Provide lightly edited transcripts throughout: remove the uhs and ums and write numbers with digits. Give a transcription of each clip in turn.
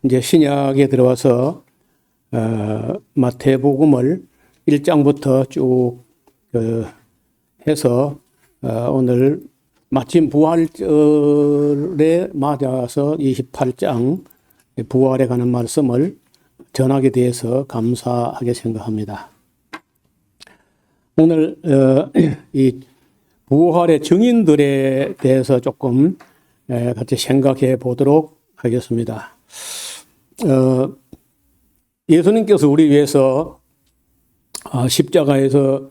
이제 신약에 들어와서 마태복음을 1장부터 쭉 해서 오늘 마침 부활절에 맞아서 28장 부활에 관한 말씀을 전하게 되어서 감사하게 생각합니다. 오늘 이 부활의 증인들에 대해서 조금 같이 생각해 보도록 하겠습니다. 예수님께서 우리 위해서 십자가에서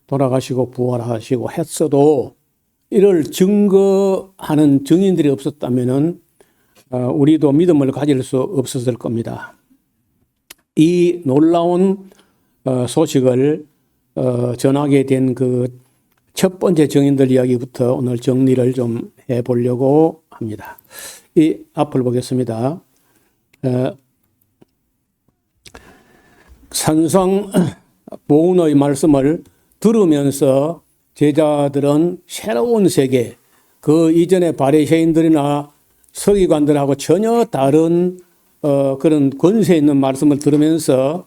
돌아가시고 부활하시고 했어도 이를 증거하는 증인들이 없었다면은 우리도 믿음을 가질 수 없었을 겁니다. 이 놀라운 소식을 전하게 된 그 첫 번째 증인들 이야기부터 오늘 정리를 좀 해보려고 합니다. 이 앞을 보겠습니다. 산상보훈의 말씀을 들으면서 제자들은 새로운 세계, 그 이전의 바리새인들이나 서기관들하고 전혀 다른 그런 권세 있는 말씀을 들으면서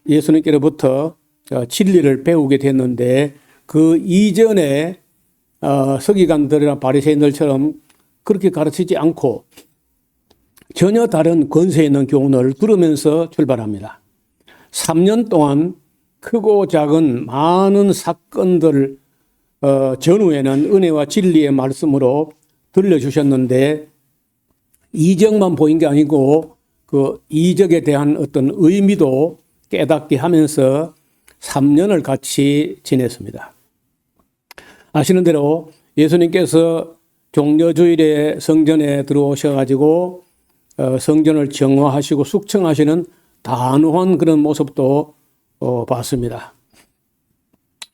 예수님께로부터 진리를 배우게 됐는데 그 이전에 서기관들이나 바리새인들처럼 그렇게 가르치지 않고 전혀 다른 권세 있는 교훈을 들으면서 출발합니다. 3년 동안 크고 작은 많은 사건들 전후에는 은혜와 진리의 말씀으로 들려주셨는데 이적만 보인 게 아니고 그 이적에 대한 어떤 의미도 깨닫게 하면서 3년을 같이 지냈습니다. 아시는 대로 예수님께서 종려주일에 성전에 들어오셔가지고 성전을 정화하시고 숙청하시는 단호한 그런 모습도 봤습니다.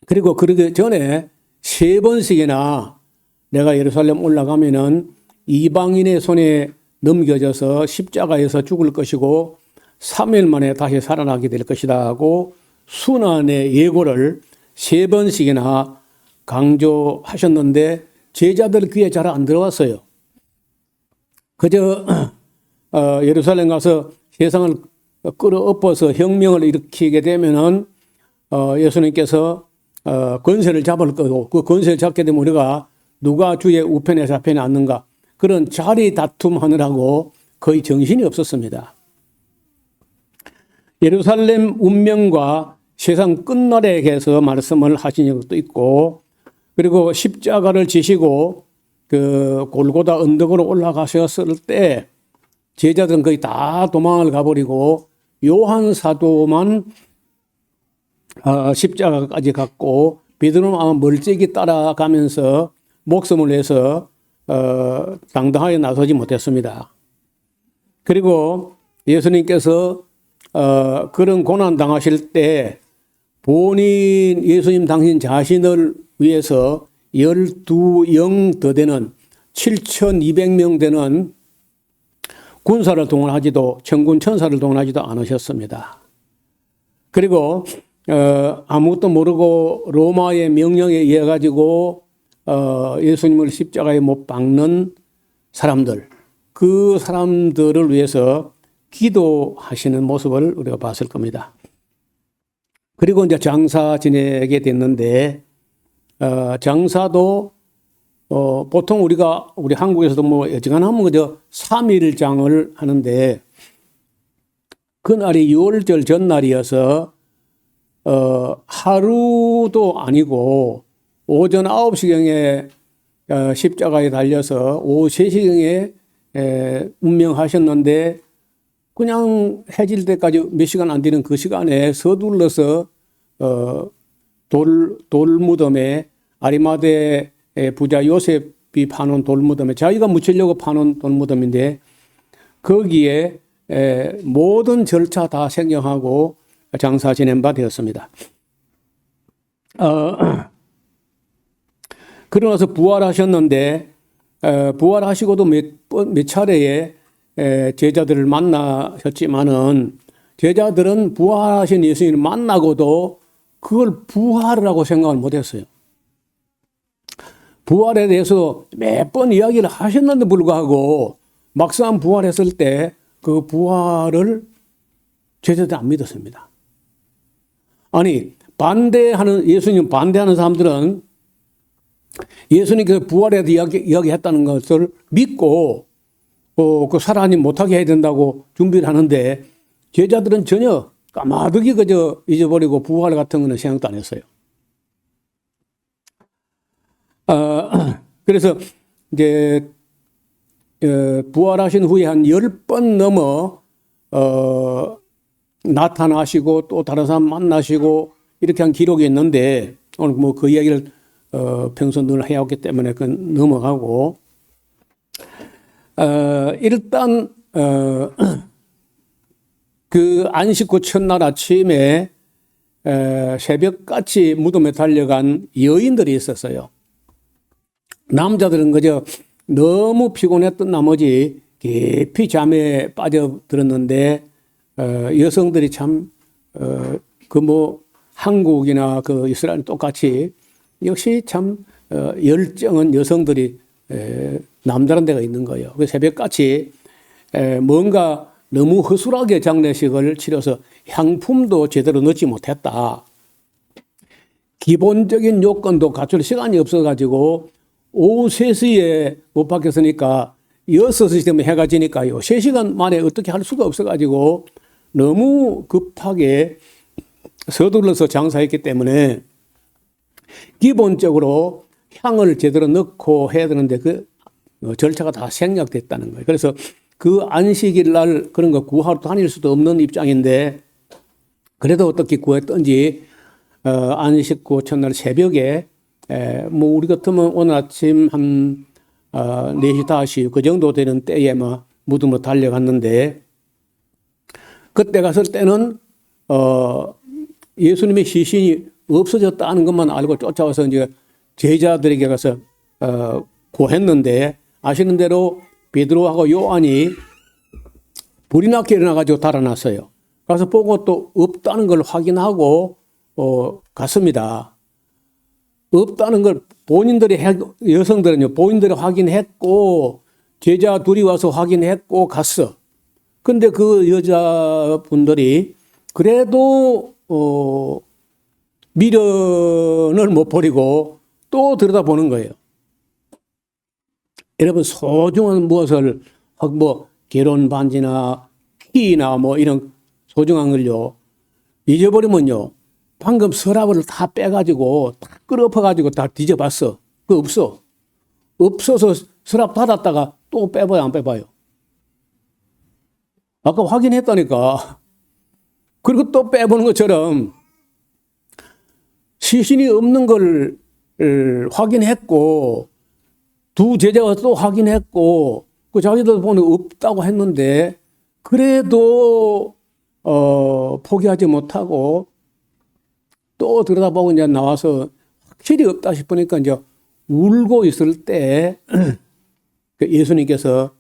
그리고 그러기 전에 3번씩이나 내가 예루살렘 올라가면은 이방인의 손에 넘겨져서 십자가에서 죽을 것이고 3일 만에 다시 살아나게 될 것이다 하고 순환의 예고를 3번씩이나 강조하셨는데 제자들 귀에 잘 안 들어왔어요. 그저 예루살렘 가서 세상을 끌어엎어서 혁명을 일으키게 되면은 예수님께서 권세를 잡을 거고 그 권세를 잡게 되면 우리가 누가 주의 우편에 좌편에 앉는가 그런 자리 다툼하느라고 거의 정신이 없었습니다. 예루살렘 운명과 세상 끝날에 대해서 말씀을 하신 적도 있고 그리고 십자가를 지시고 그 골고다 언덕으로 올라가셨을 때 제자들은 거의 다 도망을 가버리고 요한 사도만 십자가까지 갔고 베드로는 아마 멀찍이 따라가면서 목숨을 내서 당당하게 나서지 못했습니다. 그리고 예수님께서 그런 고난 당하실 때 본인 예수님 당신 자신을 위해서 12영 더 되는 7,200명 되는 군사를 동원하지도 천군 천사를 동원하지도 않으셨습니다. 그리고 아무것도 모르고 로마의 명령에 의해 가지고 예수님을 십자가에 못 박는 사람들, 그 사람들을 위해서 기도하시는 모습을 우리가 봤을 겁니다. 그리고 이제 장사 지내게 됐는데 장사도 보통 우리 한국에서도 뭐 여지간하면 그저 3일장을 하는데 그날이 6월절 전날이어서 하루도 아니고 오전 9시경에 십자가에 달려서 오후 3시경에 운명하셨는데 그냥 해질 때까지 몇 시간 안 되는 그 시간에 서둘러서 돌무덤에 아리마대 부자 요셉이 파놓은 돌무덤에 자기가 묻히려고 파놓은 돌무덤인데 거기에 모든 절차 다 생경하고 장사 지낸 바 되었습니다. 그러고 나서 부활하셨는데 부활하시고도 몇 차례에 제자들을 만나셨지만은 제자들은 부활하신 예수님을 만나고도 그걸 부활이라고 생각을 못했어요. 부활에 대해서 몇 번 이야기를 하셨는데 불구하고 막상 부활했을 때 그 부활을 제자들이 안 믿었습니다. 아니, 예수님 반대하는 사람들은 예수님께서 부활에 대해 이야기했다는 것을 믿고 그 살아나지 못하게 해야 된다고 준비를 하는데 제자들은 전혀 까마득히 그저 잊어버리고 부활 같은 거는 생각도 안 했어요. 그래서 이제 부활하신 후에 한 10번 넘어 나타나시고 또 다른 사람 만나시고 이렇게 한 기록이 있는데 오늘 뭐 그 이야기를 평소 늘 해왔기 때문에 그건 넘어가고 일단 그 안식 후 첫날 아침에 새벽같이 무덤에 달려간 여인들이 있었어요. 남자들은 그저 너무 피곤했던 나머지 깊이 잠에 빠져들었는데 여성들이 참 그 뭐 한국이나 그 이스라엘 똑같이 역시 참 열정은 여성들이 남다른 데가 있는 거예요. 그 새벽같이 뭔가 너무 허술하게 장례식을 치러서 향품도 제대로 넣지 못했다. 기본적인 요건도 갖출 시간이 없어가지고 오후 3시에 못 박혔으니까 6시 되면 해가 지니까요. 3시간 만에 어떻게 할 수가 없어가지고 너무 급하게 서둘러서 장사했기 때문에 기본적으로 향을 제대로 넣고 해야 되는데 그 절차가 다 생략됐다는 거예요. 그래서 그 안식일 날 그런 거 구하러 다닐 수도 없는 입장인데 그래도 어떻게 구했던지 안식 후 첫날 새벽에 뭐 우리 같으면 오늘 아침 한 4시, 5시 그 정도 되는 때에 막 무덤으로 달려갔는데 그때 갔을 때는 예수님의 시신이 없어졌다는 것만 알고 쫓아와서 이제 제자들에게 가서 고했는데 아시는 대로 베드로하고 요한이 불이 나게 일어나가지고 달아났어요. 가서 보고 또 없다는 걸 확인하고 갔습니다. 없다는 걸 여성들은요, 본인들이 확인했고, 제자 둘이 와서 확인했고, 갔어. 근데 그 여자분들이 그래도, 미련을 못 버리고 또 들여다보는 거예요. 여러분, 소중한 무엇을, 뭐, 결혼 반지나 키나 뭐 이런 소중한 걸요, 잊어버리면요, 방금 서랍을 다 빼가지고, 다 끌어엎어가지고 다 뒤져봤어. 그거 없어. 없어서 서랍 닫았다가 또 빼봐요, 안 빼봐요? 아까 확인했다니까. 그리고 또 빼보는 것처럼 시신이 없는 걸 확인했고, 두 제자가 또 확인했고, 그 자기들 보니 없다고 했는데, 그래도, 포기하지 못하고, 또 들여다보고 이제 나와서 확실히 없다 싶으니까 이제 울고 있을 때 예수님께서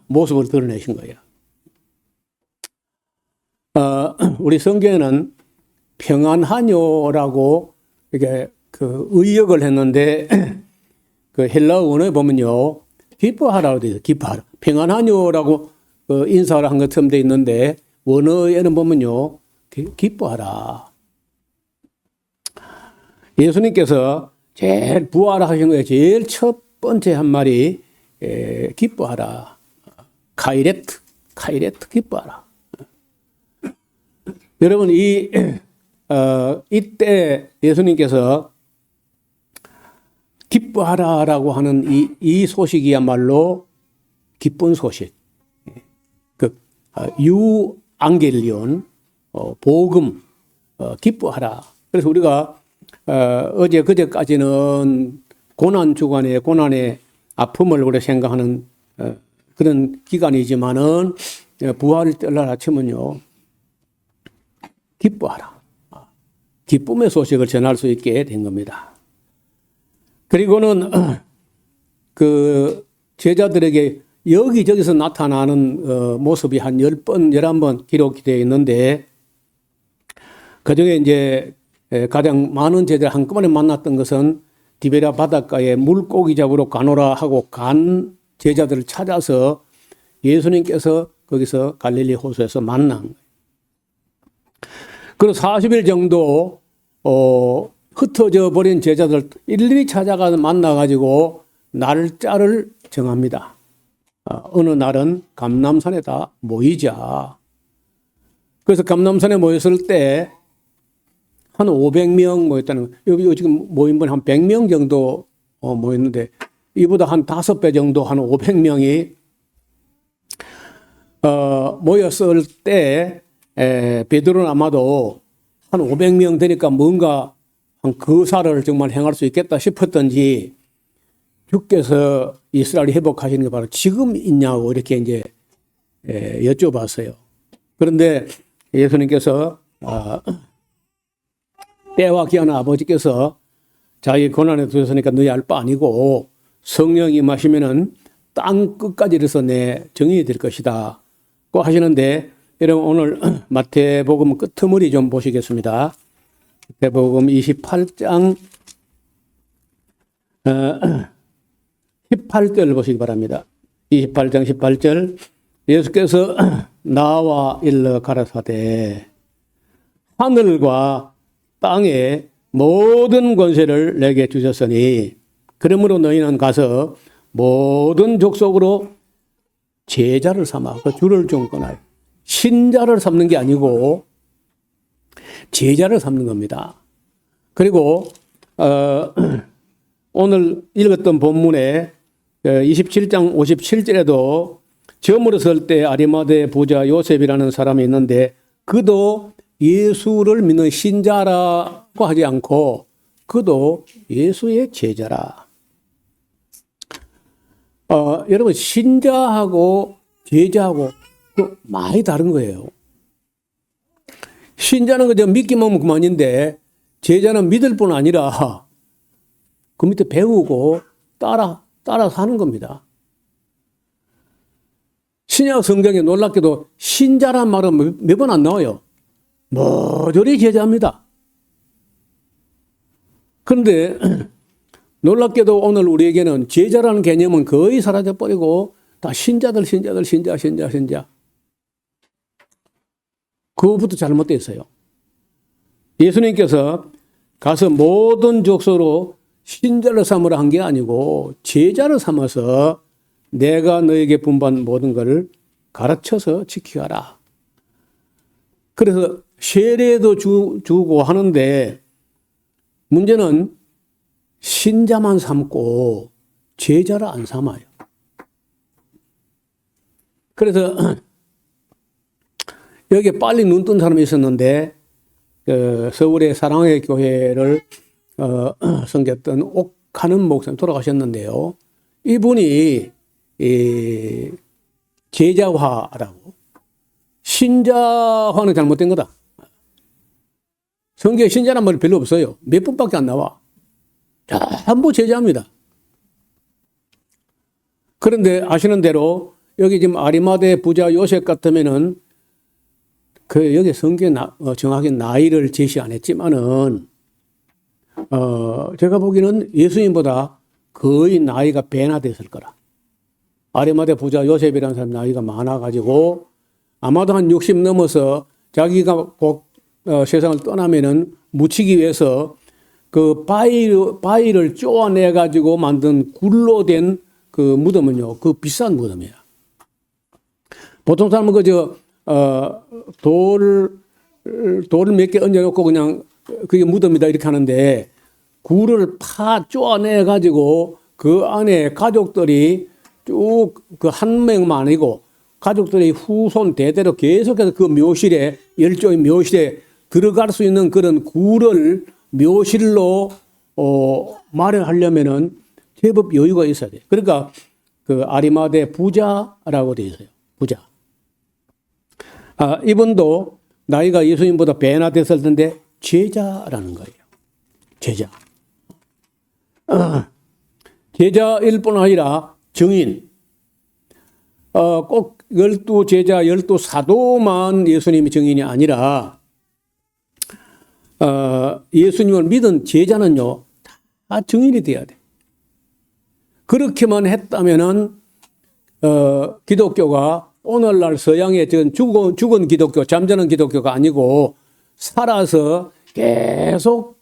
모습을 드러내신 거예요. 우리 성경에는 평안하뇨라고 이게 그 의역을 했는데 그 헬라어 원어에 보면요, 기뻐하라고 되어 있어요. 기뻐하라. 평안하뇨라고 인사를 한 것처럼 되어 있는데 원어에는 보면요, 기뻐하라. 예수님께서 제일 부활하신 거에 제일 첫 번째 한 말이 기뻐하라. 카이레트 기뻐하라. 여러분 이때 예수님께서 기뻐하라라고 하는 이 소식이야말로 기쁜 소식. 유앙겔리온 복음 기뻐하라. 그래서 우리가 어제 그제까지는 고난 주간에 고난의 아픔을 우리 생각하는 그런 기간이지만은 부활을 뜰날 아침은요, 기뻐하라. 기쁨의 소식을 전할 수 있게 된 겁니다. 그리고는 그 제자들에게 여기저기서 나타나는 모습이 한 10번, 11번 기록이 되어 있는데 그중에 이제 가장 많은 제자를 한꺼번에 만났던 것은 디베랴 바닷가에 물고기 잡으러 가노라 하고 간 제자들을 찾아서 예수님께서 거기서 갈릴리 호수에서 만난 거예요. 그리고 40일 정도 흩어져 버린 제자들 일일이 찾아가서 만나가지고 날짜를 정합니다. 어느 날은 감람산에다 모이자. 그래서 감람산에 모였을 때 한 500명 모였다는 거예요. 여기 지금 모인 분 한 100명 정도 모였는데 이보다 한 5배 정도 한 500명이 모였을 때 베드로는 아마도 한 500명 되니까 뭔가 한 거사를 정말 행할 수 있겠다 싶었던지 주께서 이스라엘이 회복하시는 게 바로 지금 있냐고 이렇게 이제 여쭤봤어요. 그런데 예수님께서 때와 기한은 아버지께서 자기 고난에 두셨으니까 너희 알 바 아니고 성령이 임하시면은 땅 끝까지 이르러서 내 정인이 될 것이다 고 하시는데 여러분 오늘 마태복음 끄트머리 좀 보시겠습니다. 마태복음 28장 18절 보시기 바랍니다. 28장 18절 예수께서 나와 일러 가라사대 하늘과 땅의 모든 권세를 내게 주셨으니 그러므로 너희는 가서 모든 족속으로 제자를 삼아 그 줄을 좀 끊어요. 신자를 삼는 게 아니고 제자를 삼는 겁니다. 그리고 오늘 읽었던 본문에 27장 57절에도 저물었을 때 아리마대 부자 요셉이라는 사람이 있는데 그도 예수를 믿는 신자라고 하지 않고 그도 예수의 제자라. 여러분 신자하고 제자하고 많이 다른 거예요. 신자는 그저 믿기만 하면 그만인데 제자는 믿을 뿐 아니라 그 밑에 배우고 따라 사는 겁니다. 신약 성경에 놀랍게도 신자란 말은 몇 번 안 나와요. 모조리 제자입니다. 그런데 놀랍게도 오늘 우리에게는 제자라는 개념은 거의 사라져버리고 다 신자. 그거부터 잘못되어 있어요. 예수님께서 가서 모든 족속으로 신자를 삼으라 한 게 아니고 제자를 삼아서 내가 너에게 분부한 모든 것을 가르쳐서 지키라. 그래서 세례도 주고 하는데 문제는 신자만 삼고 제자를 안 삼아요. 그래서 여기에 빨리 눈 뜬 사람이 있었는데 서울의 사랑의 교회를 섬겼던 옥하는 목사님 돌아가셨는데요. 이분이 제자화라고 신자화는 잘못된 거다. 성경에 신자란 말이 별로 없어요. 몇 분밖에 안 나와. 전부 제자입니다. 그런데 아시는 대로 여기 지금 아리마대 부자 요셉 같으면은 여기 성경에 정확히 나이를 제시 안 했지만은 제가 보기에는 예수님보다 거의 나이가 배나 됐을 거라. 아리마대 부자 요셉이라는 사람 나이가 많아가지고 아마도 한 60 넘어서 자기가 꼭 세상을 떠나면은 묻히기 위해서 그 바위를 쪼아내가지고 만든 굴로 된 그 무덤은요, 그 비싼 무덤이에요. 보통 사람은 돌을 몇 개 얹어놓고 그냥 그게 무덤이다 이렇게 하는데 굴을 쪼아내가지고 그 안에 가족들이 쭉 그 한 명만 아니고 가족들이 후손 대대로 계속해서 그 묘실에 열조의 묘실에 들어갈 수 있는 그런 굴을 묘실로 마련하려면은 제법 여유가 있어야 돼요. 그러니까 그 아리마대 부자라고 되어 있어요. 부자. 이분도 나이가 예수님보다 배나 됐을 텐데 제자라는 거예요. 제자. 제자일 뿐 아니라 증인. 꼭 12제자, 12사도만 예수님이 증인이 아니라 예수님을 믿은 제자는요, 다 다 증인이 돼야 돼. 그렇게만 했다면은 기독교가 오늘날 서양의 죽은 기독교, 잠자는 기독교가 아니고 살아서 계속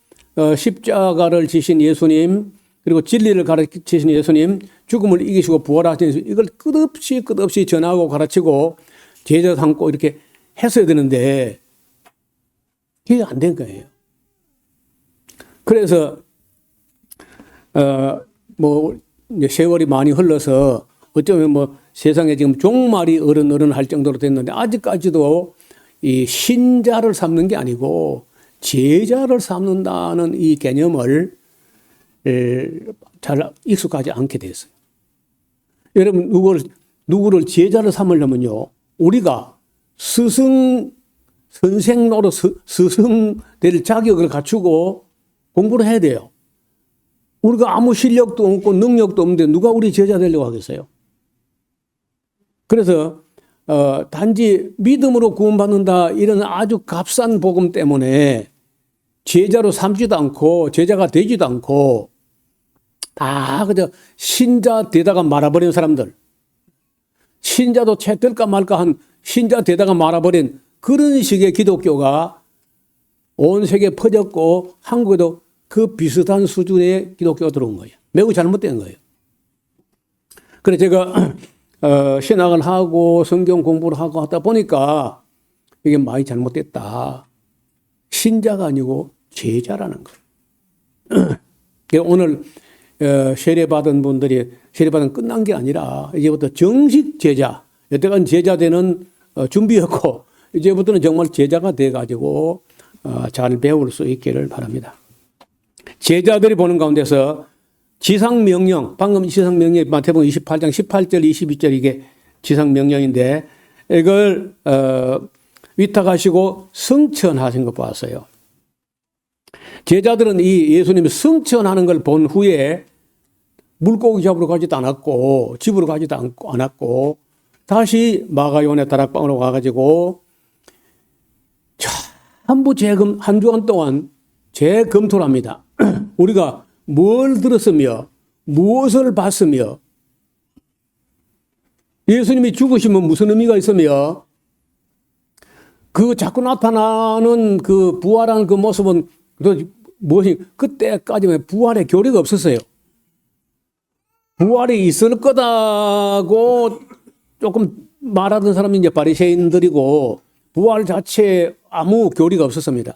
십자가를 지신 예수님, 그리고 진리를 가르치신 예수님, 죽음을 이기시고 부활하신 이걸 끝없이 전하고 가르치고 제자 삼고 이렇게 했어야 되는데 그게 안 된 거예요. 그래서 뭐 이제 세월이 많이 흘러서 어쩌면 뭐 세상에 지금 종말이 어른 할 정도로 됐는데 아직까지도 이 신자를 삼는 게 아니고 제자를 삼는다는 이 개념을 잘 익숙하지 않게 됐어요. 여러분 누구를 제자를 삼으려면요, 우리가 선생 노릇 스승 될 자격을 갖추고 공부를 해야 돼요. 우리가 아무 실력도 없고 능력도 없는데 누가 우리 제자 되려고 하겠어요? 그래서 단지 믿음으로 구원받는다 이런 아주 값싼 복음 때문에 제자로 삼지도 않고 제자가 되지도 않고 다 그저 신자 되다가 말아버린 사람들, 신자도 채 될까 말까 한 신자 되다가 말아버린 그런 식의 기독교가 온 세계에 퍼졌고 한국에도 그 비슷한 수준의 기독교가 들어온 거예요. 매우 잘못된 거예요. 그래서 제가 신학을 하고 성경 공부를 하고 하다 보니까 이게 많이 잘못됐다. 신자가 아니고 제자라는 거예요. 오늘 세례받은 분들이 세례받은 끝난 게 아니라 이제부터 정식 제자, 여태까지 제자 되는 준비였고 이제부터는 정말 제자가 돼가지고 잘 배울 수 있기를 바랍니다. 제자들이 보는 가운데서 지상명령, 방금 지상명령이 마태복음 28장 18절 22절 이게 지상명령인데 이걸 위탁하시고 성천하신 것 봤어요. 제자들은 이 예수님이 성천하는 걸 본 후에 물고기 잡으러 가지도 않았고 집으로 가지도 않았고 다시 마가요한의 다락방으로 가가지고 전부 재검 한 주간 동안 재검토를 합니다. 우리가 뭘 들었으며 무엇을 봤으며 예수님이 죽으시면 무슨 의미가 있으며 그 자꾸 나타나는 그 부활한 그 모습은 무엇이 그때까지는 부활의 교리가 없었어요. 부활이 있을 거다고 조금 말하던 사람이 이제 바리새인들이고 부활 자체에 아무 교리가 없었습니다.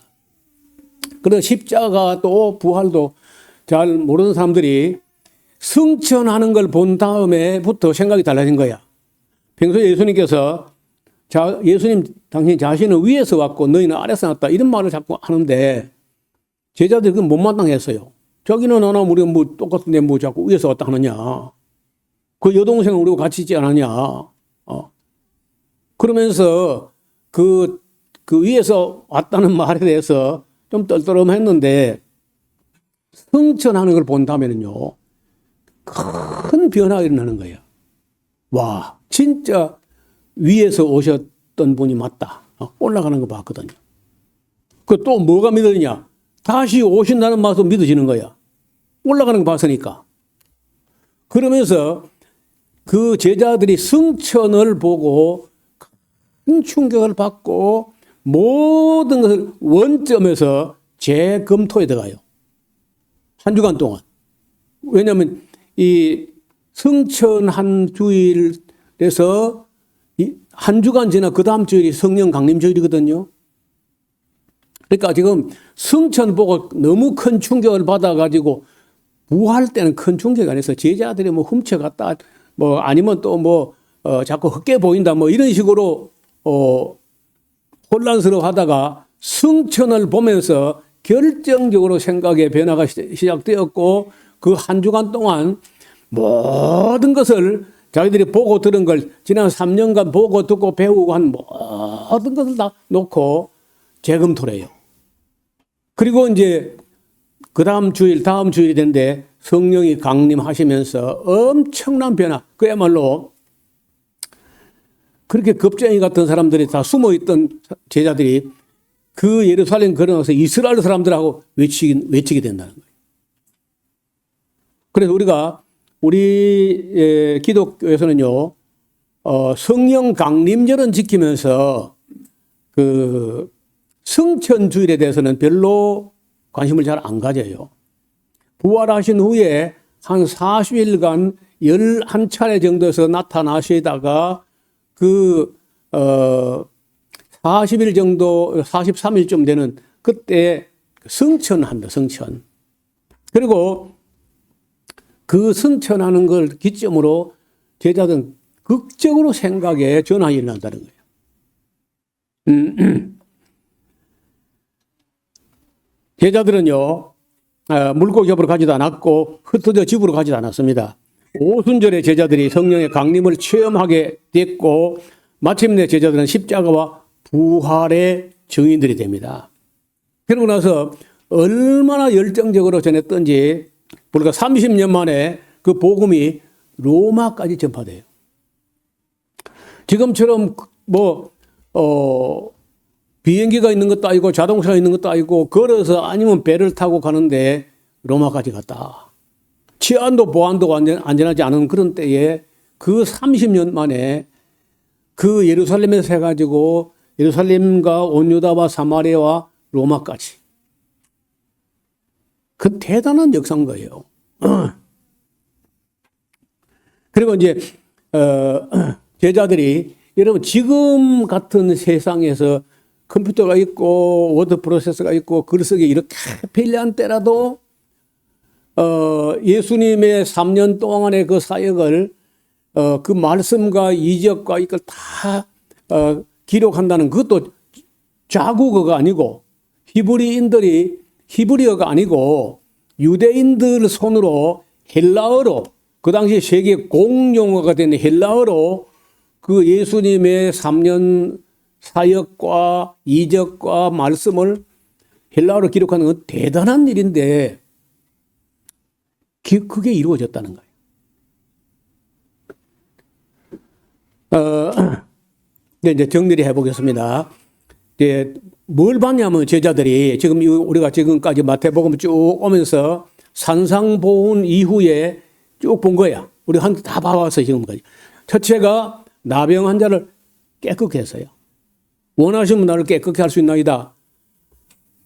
그래서 십자가도 부활도 잘 모르는 사람들이 승천하는 걸 본 다음에부터 생각이 달라진 거야. 평소에 예수님께서 예수님 당신 자신은 위에서 왔고 너희는 아래서 났다 이런 말을 자꾸 하는데 제자들이 그건 못마땅했어요. 자기는 하나 우리가 뭐 똑같은데 뭐 자꾸 위에서 왔다 하느냐. 그 여동생은 우리가 같이 있지 않았냐. 그러면서 그 위에서 왔다는 말에 대해서 좀 떨떠름했는데 승천하는 걸 본다면은요 큰 변화가 일어나는 거예요. 와, 진짜 위에서 오셨던 분이 맞다. 올라가는 거 봤거든요. 그 또 뭐가 믿어지냐? 다시 오신다는 말도 믿어지는 거야. 올라가는 거 봤으니까. 그러면서 그 제자들이 승천을 보고 큰 충격을 받고 모든 것을 원점에서 재검토에 들어가요. 한 주간 동안. 왜냐하면 이 승천 한 주일에서 한 주간 지나 그 다음 주일이 성령 강림 주일이거든요. 그러니까 지금 승천 보고 너무 큰 충격을 받아가지고 부활 때는 큰 충격이 아니어서 제자들이 뭐 훔쳐갔다 뭐 아니면 또 뭐 자꾸 헛게 보인다 뭐 이런 식으로 혼란스러워 하다가 승천을 보면서 결정적으로 생각의 변화가 시작되었고 그 한 주간 동안 모든 것을 자기들이 보고 들은 걸 지난 3년간 보고 듣고 배우고 한 모든 것을 다 놓고 재검토를 해요. 그리고 이제 그 다음 주일이 된데 성령이 강림하시면서 엄청난 변화, 그야말로 그렇게 겁쟁이 같은 사람들이 다 숨어있던 제자들이 그 예루살렘 걸어가서 이스라엘 사람들하고 외치게 된다는 거예요. 그래서 우리 기독교에서는요, 성령 강림절은 지키면서 그 성천주일에 대해서는 별로 관심을 잘 안 가져요. 부활하신 후에 한 40일간 11차례 정도에서 나타나시다가 40일 정도, 43일쯤 되는 그때 성천합니다, 성천. 그리고 그 성천하는 걸 기점으로 제자들은 극적으로 생각에 전환이 일어난다는 거예요. 제자들은요, 물고기 잡으러 가지도 않았고, 흩어져 집으로 가지도 않았습니다. 오순절에 제자들이 성령의 강림을 체험하게 됐고, 마침내 제자들은 십자가와 부활의 증인들이 됩니다. 그러고 나서 얼마나 열정적으로 전했던지, 불과 30년 만에 그 복음이 로마까지 전파돼요. 지금처럼 비행기가 있는 것도 아니고 자동차가 있는 것도 아니고 걸어서 아니면 배를 타고 가는데 로마까지 갔다. 치안도 보안도 안전하지 않은 그런 때에 그 30년 만에 그 예루살렘에서 해가지고 예루살렘과 온유다와 사마리아와 로마까지. 그 대단한 역사인 거예요. 그리고 이제 제자들이 여러분 지금 같은 세상에서 컴퓨터가 있고 워드 프로세서가 있고 글쓰기 이렇게 편리한 때라도 예수님의 3년 동안의 그 사역을 그 말씀과 이적과 이걸 다 기록한다는 그것도 자국어가 아니고 히브리어가 아니고 유대인들 손으로 헬라어로 그 당시 세계 공용어가 된 헬라어로 그 예수님의 3년 사역과 이적과 말씀을 헬라어로 기록하는 건 대단한 일인데 그게 이루어졌다는 거예요. 이제 정리를 해보겠습니다. 뭘 봤냐면 제자들이 지금 우리가 지금까지 마태복음 쭉 오면서 산상보훈 이후에 쭉 본 거야. 우리 한 다 봐왔어 지금까지. 첫째가 나병 환자를 깨끗게 했어요. 원하시면 나를 깨끗게 할 수 있나이다.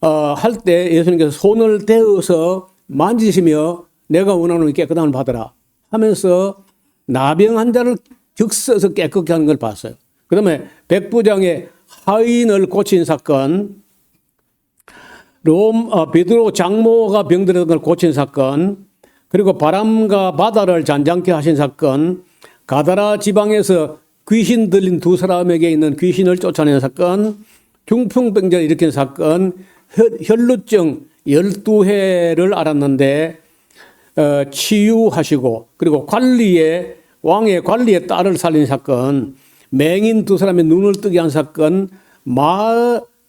할 때 예수님께서 손을 대어서 만지시며 내가 원하는 깨끗함을 받으라 하면서 나병 환자를 적셔서 깨끗게 하는 걸 봤어요. 그 다음에 백부장의 하인을 고친 사건, 베드로 장모가 병들었던 걸 고친 사건, 그리고 바람과 바다를 잔잔케 하신 사건, 가다라 지방에서 귀신 들린 두 사람에게 있는 귀신을 쫓아내는 사건, 중풍병자를 일으킨 사건, 혈루증 12회를 알았는데 치유하시고, 그리고 왕의 관리의 딸을 살린 사건, 맹인 두 사람의 눈을 뜨게 한 사건,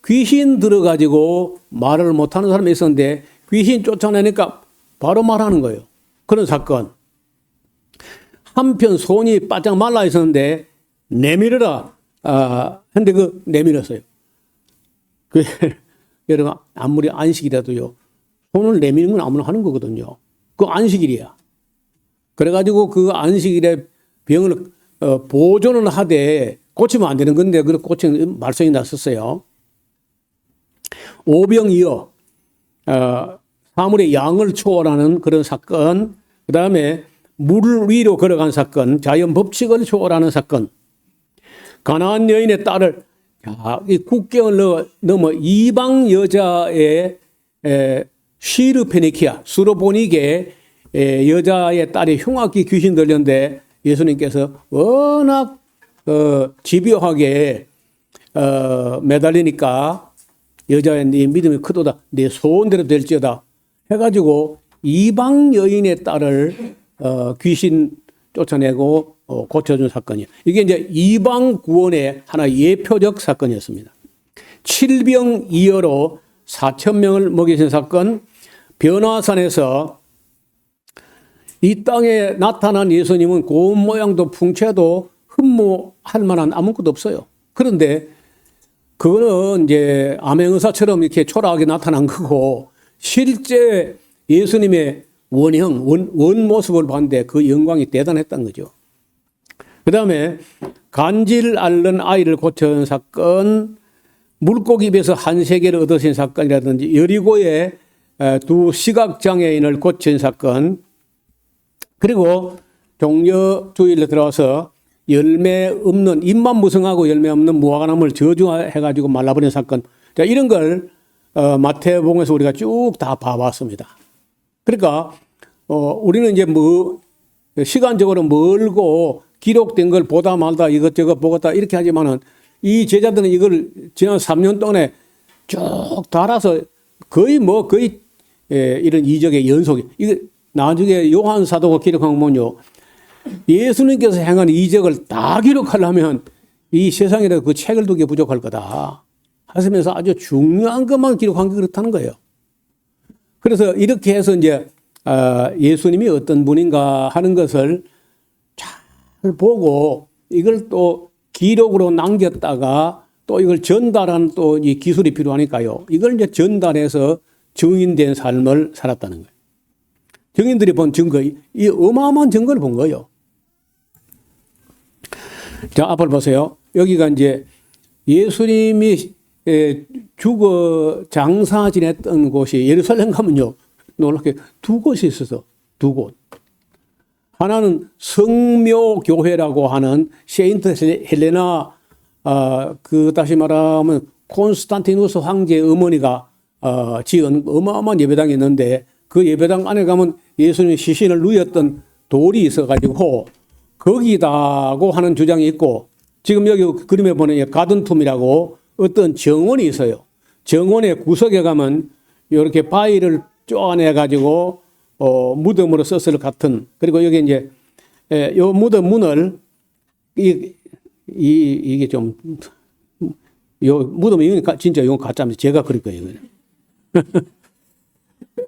귀신 들어가지고 말을 못하는 사람이 있었는데 귀신 쫓아내니까 바로 말하는 거예요. 그런 사건. 한편 손이 바짝 말라 있었는데 내밀어라. 근데 내밀었어요. 여러분, 아무리 안식이라도요, 손을 내미는 건 아무나 하는 거거든요. 그 안식일이야. 그래가지고 그 안식일에 병을 보존을 하되 고치면 안 되는 건데, 그렇게 고치는 말썽이 났었어요. 오병이어, 사물의 양을 초월하는 그런 사건, 그 다음에 물 위로 걸어간 사건, 자연 법칙을 초월하는 사건, 가나안 여인의 딸을 이 국경을 넘어 이방 여자의 시르페니키아, 수로보니게 여자의 딸이 흉악기 귀신 들렸는데 예수님께서 워낙 집요하게 매달리니까 여자의 네 믿음이 크도다, 네 소원대로 될지어다 해가지고 이방 여인의 딸을 귀신 쫓아내고 고쳐준 사건이에요. 이게 이제 이방 구원의 하나의 예표적 사건이었습니다. 7병2여로 4,000명을 먹이신 사건, 변화산에서 이 땅에 나타난 예수님은 고운 모양도 풍채도 흠모할 만한 아무것도 없어요. 그런데 그거는 이제 암행의사처럼 이렇게 초라하게 나타난 거고, 실제 예수님의 원 모습을 봤는데 그 영광이 대단했던 거죠. 그 다음에 간질 앓는 아이를 고쳐온 사건, 물고기 입에서 한 세계를 얻으신 사건이라든지 여리고의 두 시각장애인을 고친 사건, 그리고 종려주일에 들어와서 열매 없는, 잎만 무성하고 열매 없는 무화과나무를 저주해가지고 말라버린 사건. 자, 이런 걸 마태복음에서 우리가 쭉 다 봐왔습니다. 그러니까 우리는 이제 시간적으로 멀고 기록된 걸 보다 말다 이것저것 보겠다 이렇게 하지만은 이 제자들은 이걸 지난 3년 동안에 쭉 달아서 거의 이런 이적의 연속이, 이거 나중에 요한 사도가 기록한 거 보면요, 예수님께서 행한 이적을 다 기록하려면 이 세상에 그 책을 두개 부족할 거다 하시면서 아주 중요한 것만 기록한 게 그렇다는 거예요. 그래서 이렇게 해서 이제 예수님이 어떤 분인가 하는 것을 잘 보고 이걸 또 기록으로 남겼다가 또 이걸 전달하는 또 이 기술이 필요하니까요. 이걸 이제 전달해서 증인된 삶을 살았다는 거예요. 증인들이 본 증거, 이 어마어마한 증거를 본 거예요. 자, 앞을 보세요. 여기가 이제 예수님이 죽어 장사 지냈던 곳이 예루살렘 가면요, 놀랍게 두 곳이 있어서 두 곳. 하나는 성묘교회라고 하는 세인트 헬레나, 다시 말하면 콘스탄티누스 황제의 어머니가 지은 어마어마한 예배당이 있는데 그 예배당 안에 가면 예수님 시신을 누였던 돌이 있어가지고 거기다고 하는 주장이 있고, 지금 여기 그림에 보는 가든툼이라고 어떤 정원이 있어요. 정원의 구석에 가면 이렇게 바위를 쪼아내가지고 무덤으로 썼을 같은, 그리고 여기 이제 요 무덤 문을 이게 좀 요 무덤이 이건 진짜 이건 가짜입니다. 제가 그릴 거예요.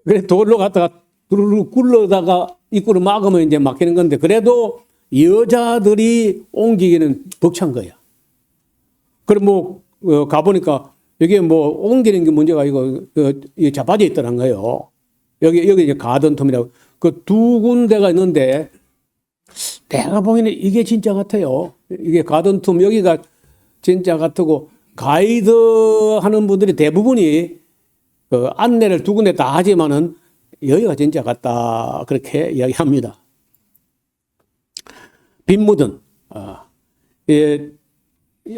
그래 돌로 갖다가 굴러다가 입구를 막으면 이제 막히는 건데, 그래도 여자들이 옮기기는 벅찬 거야. 그럼 가보니까 여기 옮기는 게 문제가 아니고 이 자빠져 있더란 거예요. 여기 이제 가든텀이라고 그 두 군데가 있는데 내가 보기에는 이게 진짜 같아요. 이게 가든텀 여기가 진짜 같고, 가이드 하는 분들이 대부분이 안내를 두 군데 다 하지만은 여기가 진짜 같다 그렇게 이야기합니다. 빈 무덤.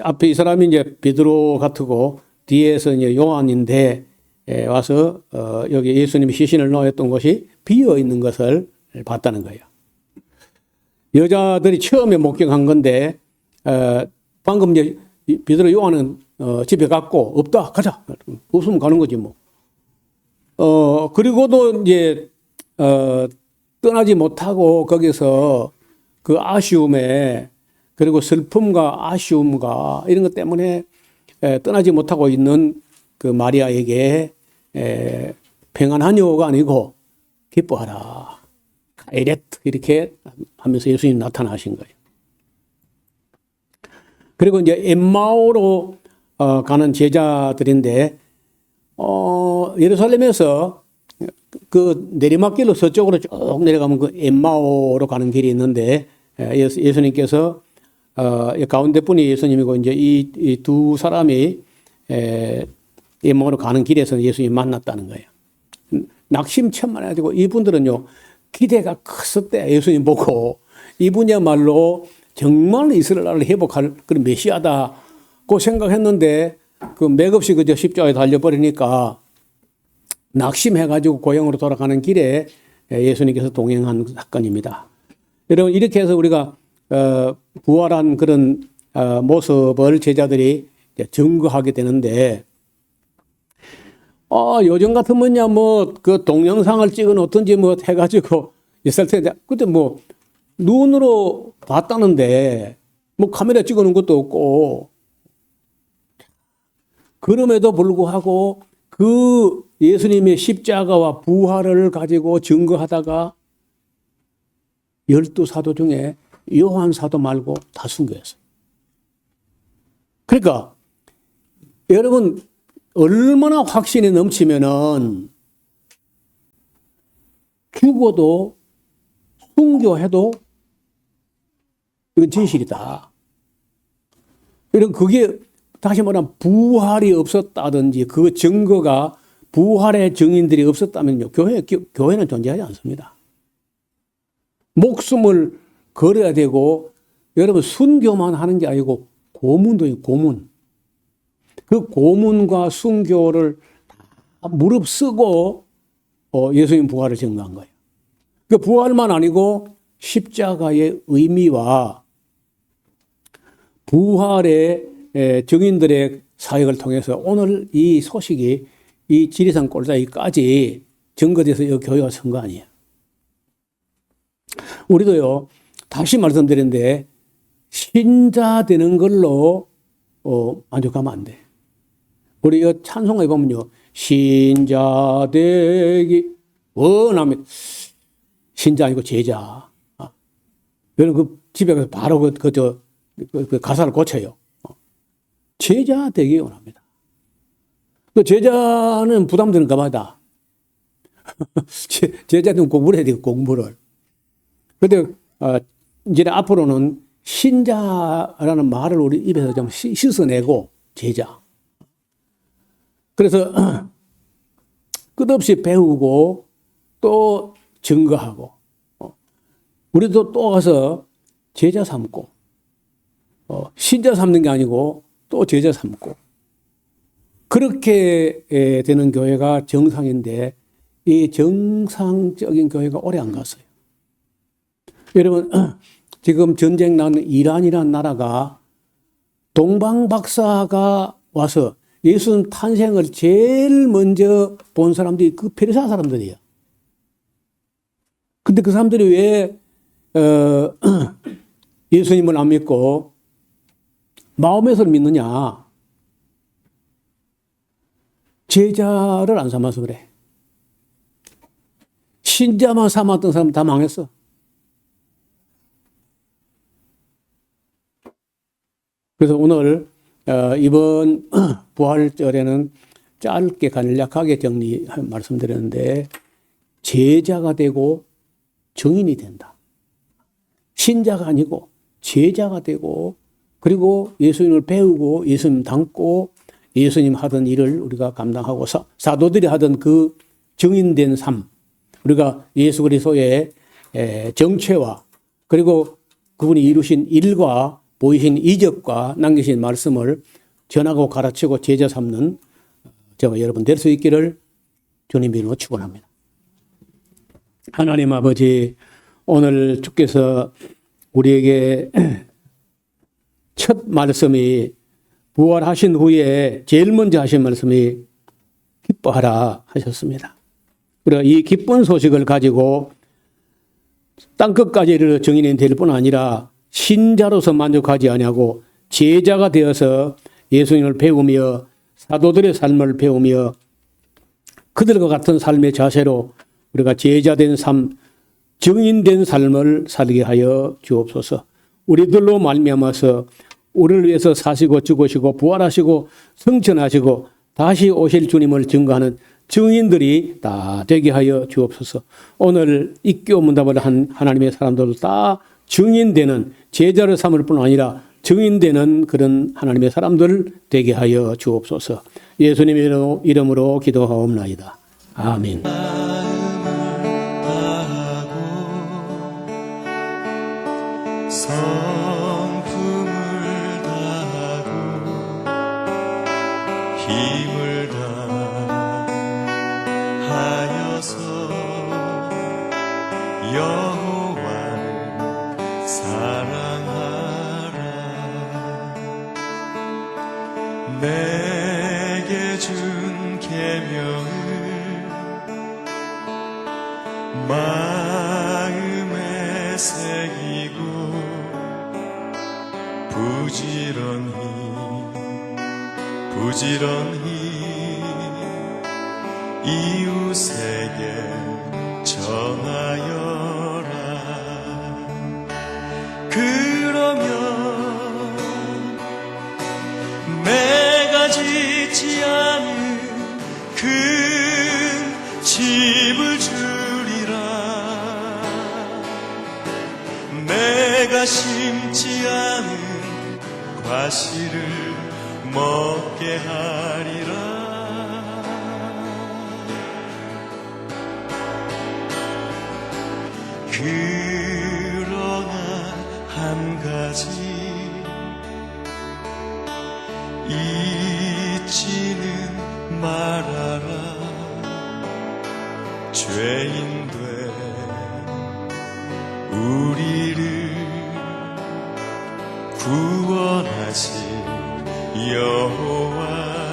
앞에 이 사람이 이제 베드로 같고 뒤에서 이제 요한인데 와서 여기 예수님이 시신을 놓았던 곳이 비어 있는 것을 봤다는 거예요. 여자들이 처음에 목격한 건데 방금 이제 베드로 요한은 집에 갔고 없다 가자 없으면 가는 거지 뭐. 그리고도 이제 떠나지 못하고 거기서 그 아쉬움에, 그리고 슬픔과 아쉬움과 이런 것 때문에 떠나지 못하고 있는 그 마리아에게 평안하뇨가 아니고 기뻐하라 가이렛 이렇게 하면서 예수님이 나타나신 거예요. 그리고 이제 엠마오로 가는 제자들인데 예루살렘에서 그 내리막길로 서쪽으로 쭉 내려가면 그 엠마오로 가는 길이 있는데 예수님께서 가운데 분이 예수님이고 이제 이 두 사람이 엠마오로 가는 길에서 예수님 만났다는 거예요. 낙심천만해가지고 이분들은요 기대가 컸었대. 예수님 보고 이분이야말로 정말 이스라엘 나라를 회복할 그런 메시아다고 생각했는데 그 맥없이 그저 십자가에 달려버리니까 낙심해가지고 고향으로 돌아가는 길에 예수님께서 동행한 사건입니다. 여러분 이렇게 해서 우리가 부활한 그런 모습을 제자들이 증거하게 되는데 요즘 같으면야 그 동영상을 찍어 놓든지 해가지고 있을 텐데 그때 눈으로 봤다는데 카메라 찍어 놓은 것도 없고 그럼에도 불구하고 그 예수님의 십자가와 부활을 가지고 증거하다가 12사도 중에 요한 사도 말고 다 순교했어요. 그러니까 여러분 얼마나 확신이 넘치면은 죽어도 순교해도 이건 진실이다. 이런 그게 다시 말하면 부활이 없었다든지 그 증거가 부활의 증인들이 없었다면요. 교회는 존재하지 않습니다. 목숨을 걸어야 되고 여러분 순교만 하는 게 아니고 고문도 있고 고문. 그 고문과 순교를 다 무릅쓰고 예수님 부활을 증거한 거예요. 그 부활만 아니고 십자가의 의미와 부활의 증인들의 사역을 통해서 오늘 이 소식이 이 지리산 골짜기까지 증거돼서 이 교회가 선 거 아니에요. 우리도요, 다시 말씀드리는데, 신자 되는 걸로 만족하면 안 돼. 우리 이 찬송가에 보면요, 신자 되기 원하면, 신자 아니고 제자. 여러분 그 집에 가서 바로 그 가사를 고쳐요. 제자 되기 원합니다. 그 제자는 부담되는가 봐다. 제자는 공부를 해야 돼요, 공부를. 근데, 이제 앞으로는 신자라는 말을 우리 입에서 좀 씻어내고, 제자. 그래서, 끝없이 배우고, 또 증거하고, 우리도 또 가서 제자 삼고, 신자 삼는 게 아니고, 또 제자 삼고, 그렇게 되는 교회가 정상인데, 이 정상적인 교회가 오래 안 갔어요. 여러분, 지금 전쟁 난 이란이라는 나라가 동방박사가 와서 예수님 탄생을 제일 먼저 본 사람들이 그 페르시아 사람들이에요. 근데 그 사람들이 왜 예수님을 안 믿고 마음에서 믿느냐? 제자를 안 삼아서 그래. 신자만 삼았던 사람 다 망했어. 그래서 오늘 이번 부활절에는 짧게 간략하게 말씀드렸는데 제자가 되고 증인이 된다. 신자가 아니고 제자가 되고 그리고 예수님을 배우고 예수님 닮고 예수님 하던 일을 우리가 감당하고 사도들이 하던 그 증인된 삶, 우리가 예수 그리스도의 정체와 그리고 그분이 이루신 일과 보이신 이적과 남기신 말씀을 전하고 가르치고 제자 삼는 저와 여러분 될 수 있기를 주님 이름으로 축원합니다. 하나님 아버지, 오늘 주께서 우리에게 첫 말씀이 부활하신 후에 제일 먼저 하신 말씀이 기뻐하라 하셨습니다. 우리가 이 기쁜 소식을 가지고 땅끝까지 이르러 증인이 될 뿐 아니라 신자로서 만족하지 아니하고 제자가 되어서 예수님을 배우며 사도들의 삶을 배우며 그들과 같은 삶의 자세로 우리가 제자된 삶, 증인된 삶을 살게 하여 주옵소서. 우리들로 말미암아서 우리를 위해서 사시고 죽으시고 부활하시고 성천하시고 다시 오실 주님을 증거하는 증인들이 다 되게 하여 주옵소서. 오늘 입교 문답을 한 하나님의 사람들 다 증인되는 제자를 삼을 뿐 아니라 증인되는 그런 하나님의 사람들 되게 하여 주옵소서. 예수님의 이름으로 기도하옵나이다. 아멘. 성품을 다하고 힘을 다하여서 여호와를 사랑하라. 내게 준 계명을 마음에 새기고 부지런히 이웃에게 전하여라. 그러면 내가 짓지 않은 큰 집을 주리라. 내가 심지 않은 과실을 먹게 하리라. 그러나 한 가지 잊지는 말아라. 죄인된 우리를 구원하신 여호와